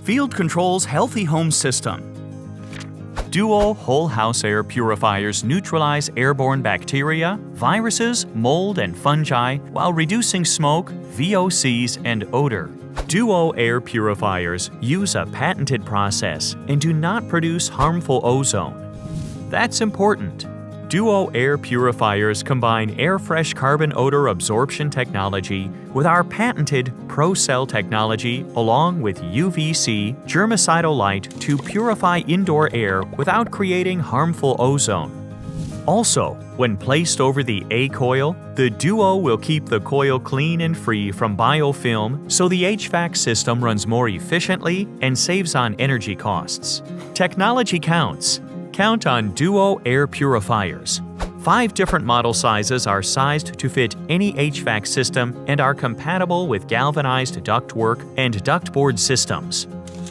Field Control's Healthy Home System. Duo whole house air purifiers neutralize airborne bacteria, viruses, mold, and fungi while reducing smoke, VOCs, and odor. Duo air purifiers use a patented process and do not produce harmful ozone. That's important. Duo air purifiers combine AirFresh carbon odor absorption technology with our patented PRO-CELL technology along with UVC germicidal light to purify indoor air without creating harmful ozone. Also, when placed over the A coil, the Duo will keep the coil clean and free from biofilm so the HVAC system runs more efficiently and saves on energy costs. Technology counts. Count on Duo air purifiers. 5 different model sizes are sized to fit any HVAC system and are compatible with galvanized ductwork and ductboard systems.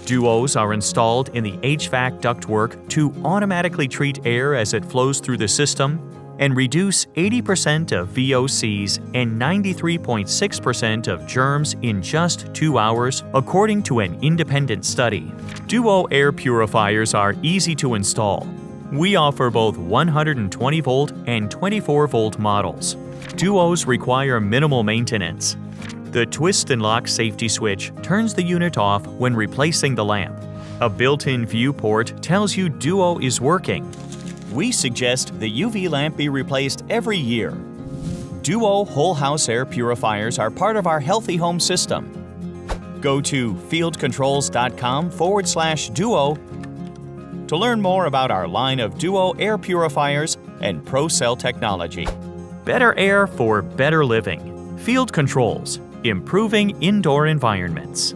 Duos are installed in the HVAC ductwork to automatically treat air as it flows through the system and reduce 80% of VOCs and 93.6% of germs in just 2 hours, according to an independent study. Duo air purifiers are easy to install. We offer both 120-volt and 24-volt models. Duos require minimal maintenance. The twist and lock safety switch turns the unit off when replacing the lamp. A built-in viewport tells you Duo is working. We suggest the UV lamp be replaced every year. Duo whole house air purifiers are part of our healthy home system. Go to fieldcontrols.com/Duo to learn more about our line of Duo air purifiers and PRO-CELL technology. Better air for better living. Field Controls, improving indoor environments.